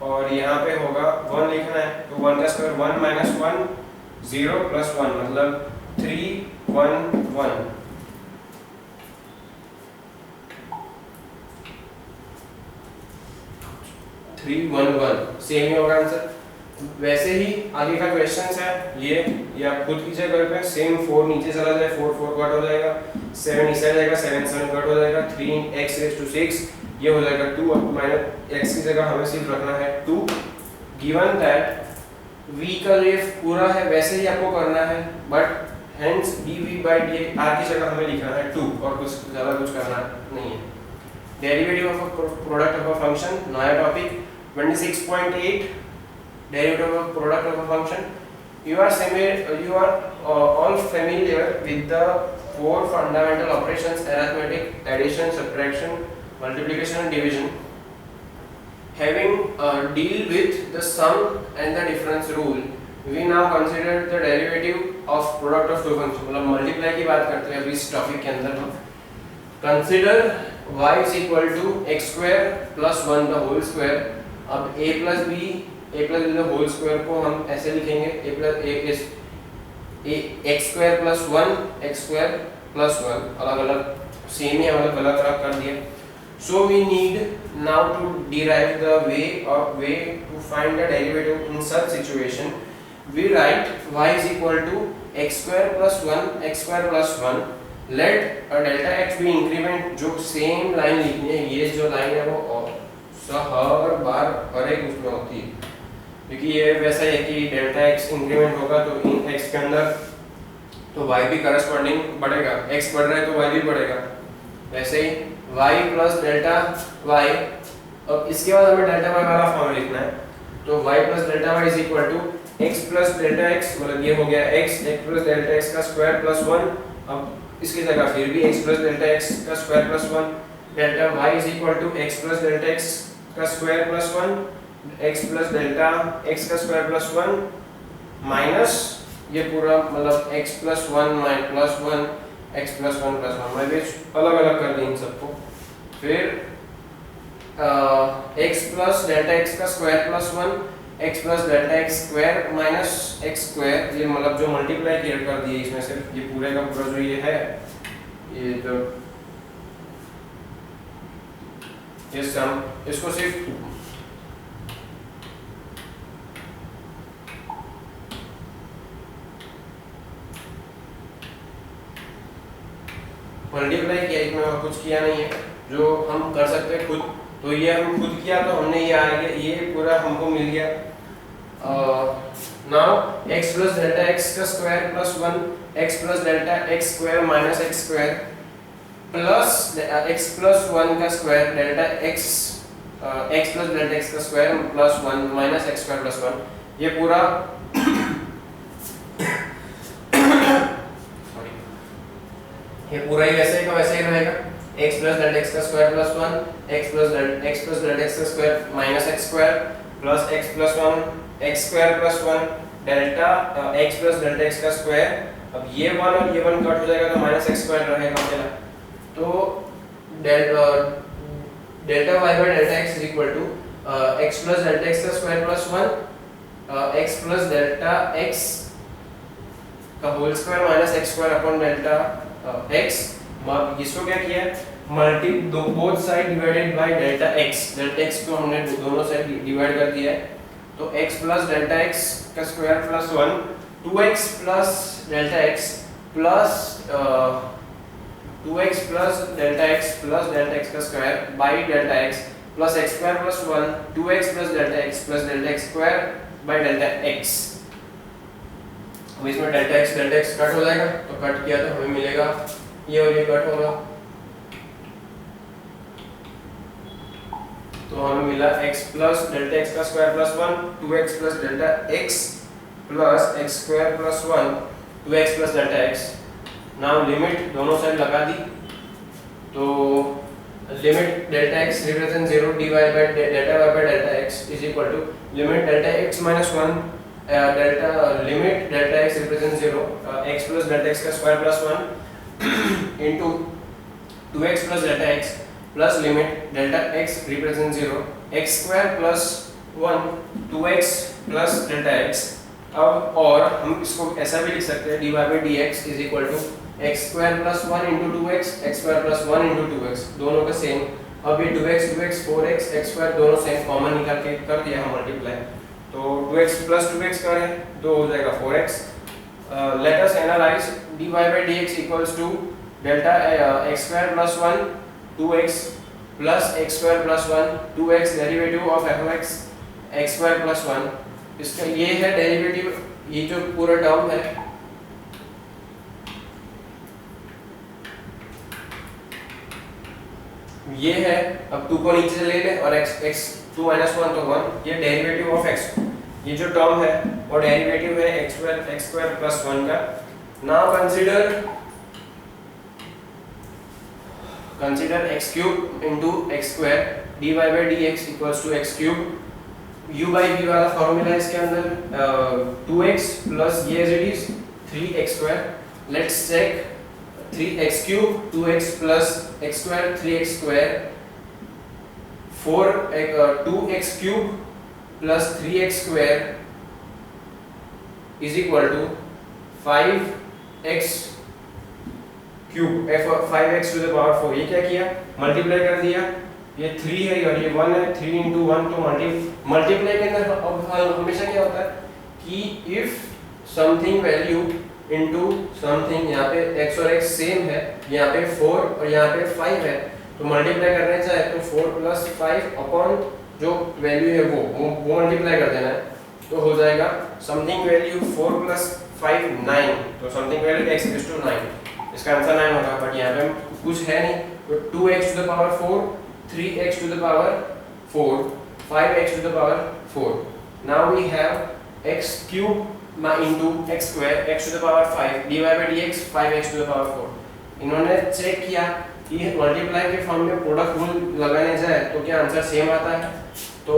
[SPEAKER 1] और यहाँ पे होगा 1 लिखना है, तो 1 का स्क्वायर 1 माइनस 1 0 प्लस 1 मतलब 3 1 1। सेम ही होगा आंसर। वैसे ही आगे का क्वेश्चन है ये आप खुद कीजिए घर पे। सेम 4 नीचे चला जाए, 4 4 कट हो जाएगा, 7 नीचे आ जाएगा, 7 7 कट हो जाएगा, 3x raised to 6 ये हो जाएगा 2, अब माइनस x की जगह हमें सिर्फ रखना है 2। गिवन दैट v का ये पूरा है वैसे ही आपको करना है, but hence dv by dr की जगह हमें लिखना है 2 और कुछ ज़्यादा कुछ करना नहीं है। Derivative of a product of a function, नया topic 26.8 derivative of product of a function. You are all familiar with the 4 fundamental operations: arithmetic, addition, subtraction, multiplication and division. Having deal with the sum and the difference rule, we now consider the derivative of product of two functions. मतलब multiply की बात करते हैं अभी इस topic के अंदर हम। Consider y is equal to x square plus 1 the whole square। अब a plus b the whole square को हम ऐसे लिखेंगे a plus a is a x square plus 1 x square plus 1, अलग अलग सेम ही अलग अलग कर दिया। So we need now to derive the way to find the derivative in such situation. We write y is equal to x square plus 1 x square plus 1। Let a delta x be increment, जो same line लिखनी है, ये जो line है वो हर बार हर एक उसमें होती है, क्योंकि ये वैसा है कि डेल्टा x इंक्रीमेंट होगा तो इन x के अंदर तो y भी करस्पॉन्डिंग बढ़ेगा, x बढ़ रहा है तो y भी बढ़ेगा। वैसे ही y प्लस डेल्टा y, अब इसके बाद हमें डेल्टा y वाला फॉर्म लिखना है, तो y plus delta y is equal to x plus delta x, मतलब ये हो गया x प्लस डेल्टा x का स्क्वायर प्लस 1। अब इसकी जगह फिर भी x प्लस डेल्टा x का square plus 1, delta y is equal to x plus delta x का square plus 1, x plus delta x का स्क्वायर प्लस 1 माइनस ये पूरा मतलब x plus 1 plus 1 x plus 1 plus 1, मैं भी अलग अलग कर दी इन सबको। फिर x प्लस डेल्टा x का square plus 1 x plus delta x square minus x square, ये मतलब जो मल्टीप्लाई किया कर दिए इसमें से ये पूरे का पूरा जो ये है ये जो ये सम, इसको सिर्फ मल्टीप्लाई किया, इसमें कुछ किया नहीं है, जो हम कर सकते हैं खुद, तो ये हम खुद किया तो हमने ये आ गया, ये पूरा हमको मिल गया। Now x plus delta x का square plus 1 x plus delta x square minus x square plus x plus 1 का square delta x x plus delta x का square plus 1 minus x square plus 1, ये पूरा ये पूरा ही वैसे का वैसे ही रहेगा। x प्लस डेल्टा x का square plus 1 x plus delta x का square minus x square plus x plus 1 x square plus 1 delta x plus delta x का स्क्वायर। अब ये 1 और ये 1 कट हो जाएगा तो माइनस x स्क्वायर रहेगा मेरा, तो delta y by delta x is equal to x plus delta x का square plus 1 x plus delta x का whole square minus x square upon delta x। इसको क्या किया multi both side divided by delta x को हमने दोनों side divide कर दिया है, तो x प्लस डेल्टा x का square plus 1 2x plus delta x plus 2x plus delta x का square by delta x, plus x square plus 1 2x plus delta x square by delta x. अब इसमें delta x cut हो जाएगा, तो cut किया तो हमें मिलेगा ये और ये कट होगा, तो हमें मिला x प्लस डेल्टा एक्स का square plus 1 2x plus delta x plus x square plus 1 2x plus delta x. Now limit दोनों साइड लगा दी, तो limit delta x represent 0 dy by delta y by delta x is equal to limit delta x minus 1 delta limit delta x represent 0 x plus delta x का square plus 1 into 2x plus delta x plus limit delta x represent 0 x square plus 1 2x plus delta x। अब और हम इसको ऐसा भी लिख सकते हैं dy by dx is equal to x square plus 1 into 2x x square plus 1 into 2x दोनों का सेम। अब ये 2x 4x x स्क्वायर दोनों सेम कॉमन निकाल के कर दिया हम मल्टीप्लाई, तो 2x प्लस 2x करें तो हो जाएगा 4x। Let us analyse dy by dx equals to delta x square plus 1 2x plus x square plus 1 2x derivative of f(x) x square plus 1। इसका ये है डेरिवेटिव, ये जो पूरा टर्म है ये है। अब 2 को नीचे से ले ले और x 2 माइनस 1 तो 1, ये डेरिवेटिव ऑफ x, ये जो टर्म है वो डेरिवेटिव है x स्क्वायर प्लस 1 का। Now consider x cube into x square dy by dx equals to x cube u by v वाला फॉर्मूला इसके अंदर 2x प्लस ये as it is 3x square. Let's check 3x cube 2x plus x square 3x square 2x cube plus 3x square is equal to 5x cube 5x to the power 4। ये क्या किया, multiply कर दिया, ये 3 है और ये 1 है, 3 इंटू 1 तो मल्टीप्लाई के अंदर हमेशा क्या होता है कि if something value into something, यहाँ पे x और x सेम है, यहाँ पे 4 और यहाँ पे 5 है, तो मल्टीप्लाई करने चाहे तो 4 प्लस 5 अपॉन जो वैल्यू है वो मल्टीप्लाई कर देना है, तो हो जाएगा समथिंग वैल्यू 4 प्लस 5 9, तो something value x is to 9, इसका आंसर 9 होगा। बट यहाँ पे कुछ है नहीं, तो 2x to the power 4 3x to the power 4 5x to the power 4। Now we have x cube into x square x to the power 5 dy by dx 5x to the power 4। इन्होंने check किया कि multiply के form में product rule लगाने जाए तो क्या answer same आता है, तो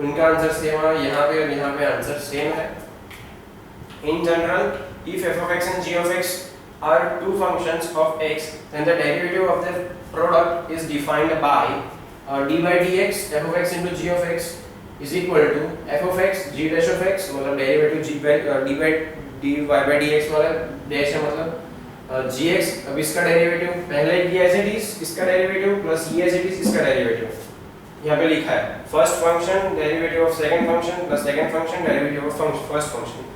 [SPEAKER 1] उनका आंसर सेम आया, यहाँ पे और यहाँ पे आंसर सेम है। In general if f of x and g of x are two functions of x then the derivative of their product is defined by d by dx f of x into g of x is equal to f of x g dash of x, मतलब derivative g by dy by dx वाला dash है, मतलब gx। अब इसका derivative पहले ये as it is, इसका derivative plus ये एज इट इज, इसका डेरिवेटिव यहाँ पे लिखा है first function derivative of second function plus second function derivative of first function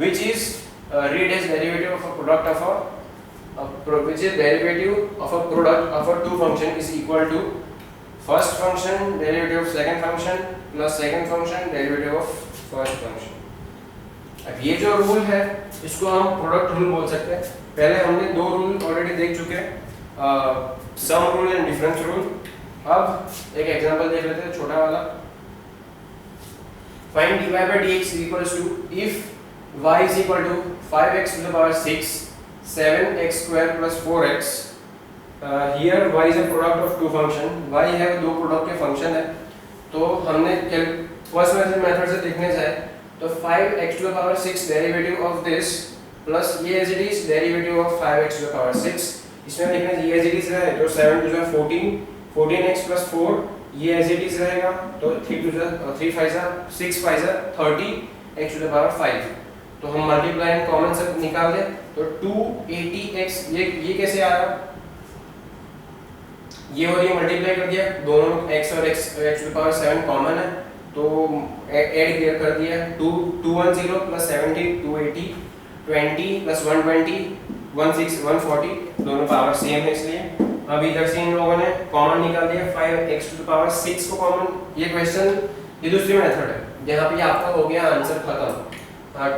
[SPEAKER 1] which is read as derivative of a product of which is derivative of a product of a two function is equal to first function derivative of second function plus second function derivative of first function। अब ये जो rule है इसको हम product rule बोल सकते हैं। पहले हमने दो रूल ऑलरेडी देख चुके हैं, sum rule and difference rule. अब एक एग्जांपल देख लेते हैं छोटा वाला। Find dy by dx equals to if y is equal to 5x to the power 6 7x square plus 4x। here y is a product of two function, y है दो product के फंक्शन है, तो हमने फर्स्ट मेथड से देखने जाए तो 5x to the power 6 derivative of this plus ये as it is derivative of 5x to the power 6। इसमें देखना ये एज इट इज है तो 7 to the 14 14x plus 4 ये एज इट इज रहेगा, तो 3 to the 3 5 6 5 30x to the power 5। तो हम मल्टीप्लाई एंड कॉमन से निकाल दें तो 280x ये कैसे आया, ये और ये मल्टीप्लाई कर दिया, दोनों x और x to the power 7 common है तो ऐड कर दिया 210 plus 70 280 20 plus 120 16 140 दोनों पावर सेम है इसलिए अब इधर से इन लोगों ने कॉमन निकाल दिया 5x टू द पावर 6 को कॉमन। ये क्वेश्चन ये दूसरी मेथड है जहाँ पे आपका हो गया आंसर खत्म।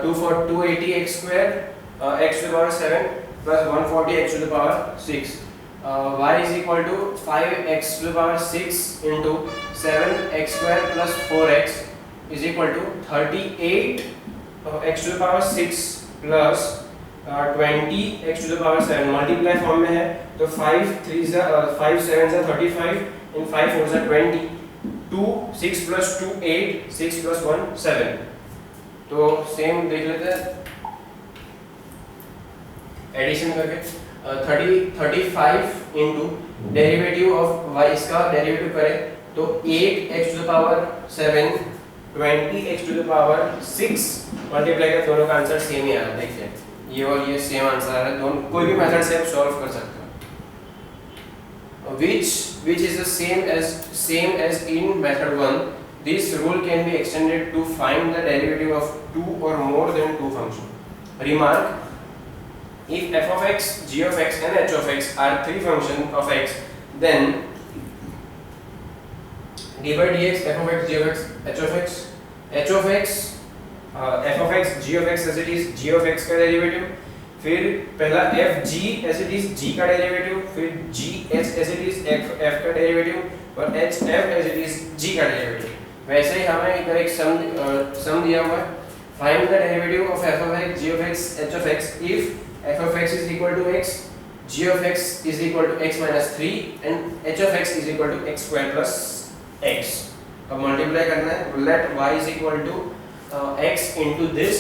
[SPEAKER 1] 280x square x to the power 7 plus 140x to the power 6 y is equal to 5x to the power 6 into 7x square plus 4x is equal to 38 x to the power 6 plus 20 x to the power 7 multiply form में है तो 5 7 35 and 5 4 20 2 6 plus 2 8 6 plus 1 7। तो same देख लेते हैं addition करके 35 into derivative of y, इसका derivative करें तो 8x to the power 7 20x to the power 6 multiply कर दोनों का आंसर सेम ही आ रहा है। देखिए ये और ये सेम आंसर आ रहा है, दोनों कोई भी मेथड से आप सॉल्व कर सकते हो। which is the same as in method 1, this rule can be extended to find the derivative of two or more than two functions. Remark: if f of x, g of x and h of x are three functions of x, then d by dx f of x, g of x, h of x, f of x, g of x as it is g of x का derivative, फिर पहला f g as it is g का derivative, फिर g h as it is f का derivative और h f as it is g का derivative. वैसे ही हमें इधर एक सम दिया हुआ है, find the derivative of f of x, g of x, h of x if f of x is equal to x, g of x is equal to x minus 3 and h of x is equal to x square plus x। अब multiply करना है, let y is equal to x into this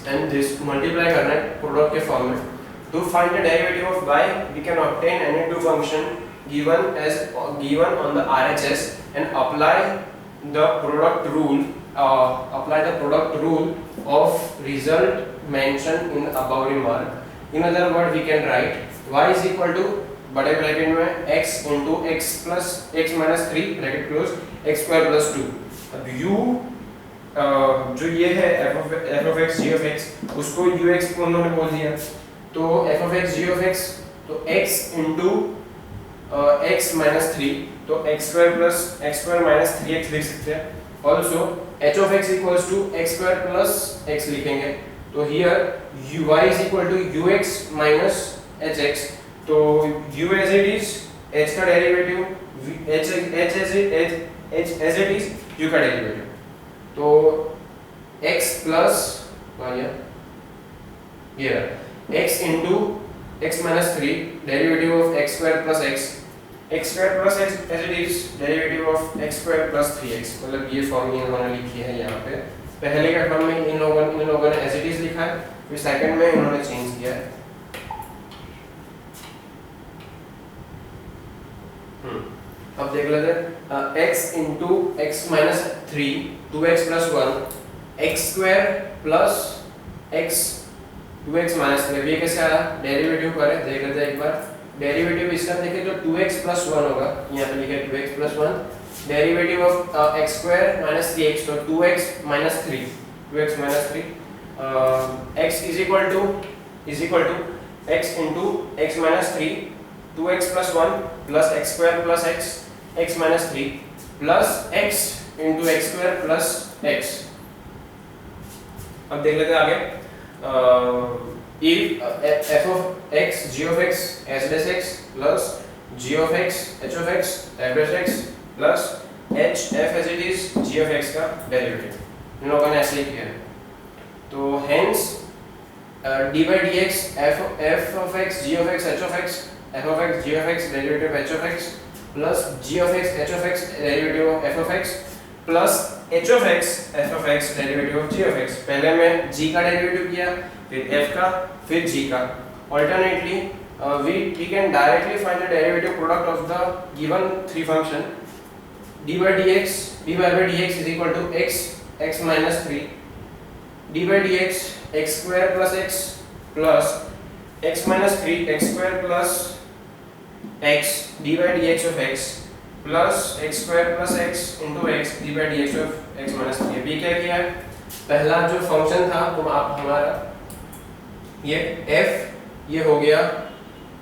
[SPEAKER 1] and this, multiply करना है product के form में। To find the derivative of y, we can obtain any two function given on the RHS and apply the product rule of result mentioned in above remark. In other words, we can write y is equal to बड़े bracket में x into x plus x minus 3 bracket close x square plus 2। अब u जो ये है f of x g of x उसको ux को उन्होंने बोल दिया, तो f of x g of x तो x into x minus 3 तो x square minus 3x लिख सकते हैं। Also h of x equals to x square plus x लिखेंगे, तो here y is equal to ux minus hx, तो u as it is h का derivative, h as it is u का derivative, तो x plus ये x into x minus 3 derivative of x square plus x square plus x as it is derivative of x square plus 3x। मतलब ये form इन्होंने लिखी है यहाँ पे, पहले के फॉर्म में इन लोगों ने as it is लिखा है, फिर सेकंड में इन्होंने चेंज किया है। अब देख लेते हैं x into x minus 3 2x plus 1 x square plus x 2x minus 3। ये कैसे आया, डेरिवेटिव करें देख लेते हैं एक बार। डेरिवेटिव इसका देखें तो 2x plus 1 होगा, यहाँ पे लिखा है 2x plus 1 derivative of x square minus 3x, तो 2x minus 3 x is equal to x into x minus 3 2x plus 1 plus x square plus x minus 3 plus x into x square plus x। अब देख लेते हैं आगे, if f of x g of x s dash x plus g of x h of x f dash x plus h f as it is g of x का derivative in लोगों ने ऐसे ही किया है, तो hence d by dx f of x g of x h of x f of x g of x derivative h of x plus g of x h of x derivative of f of x plus h of x f of x derivative of g of x। पहले मैं g का derivative किया, फिर f का, फिर g का। Alternately we can directly find the derivative product of the given three function। d by dx is equal to x minus 3 d by dx x square plus x plus x minus 3 x square plus x d by dx of x plus x square plus x into x d by dx of x minus 3। अभी क्या किया है, पहला जो function था तो आप हमारा ये f ये हो गया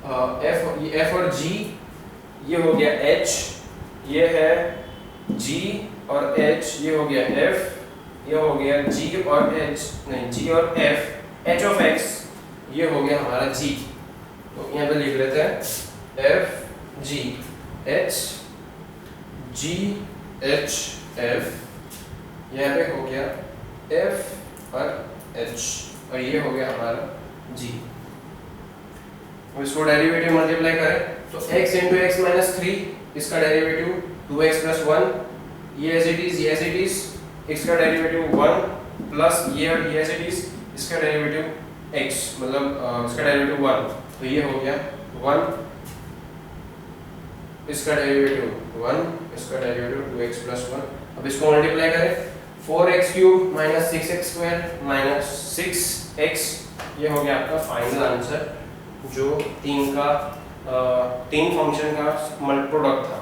[SPEAKER 1] f और g, ये हो गया h, ये है g और h, ये हो गया f, ये हो गया g और h, नहीं g और f, h of x, ये हो गया हमारा g। तो यहाँ पे लिख लेते हैं f g h g h f, यहाँ पे हो गया f और h, और ये हो गया हमारा g। अब इसको डेरिवेटिव मल्टीप्लाई करें तो x इंटू एक्स माइनस 3, इसका डेरिवेटिव 2x प्लस 1, ये एज इट इज, ये एज इट इज, x का डेरिवेटिव 1 प्लस ये और ये एज इट इज, इसका डेरिवेटिव x, मतलब इसका डेरिवेटिव 1, तो ये हो गया 1, इसका डेरिवेटिव 1, इसका डेरिवेटिव 2x प्लस 1। अब इसको मल्टीप्लाई करें 4x cube minus 6x square minus 6x, ये हो गया आपका फाइनल आंसर जो तीन फंक्शन का प्रोडक्ट था।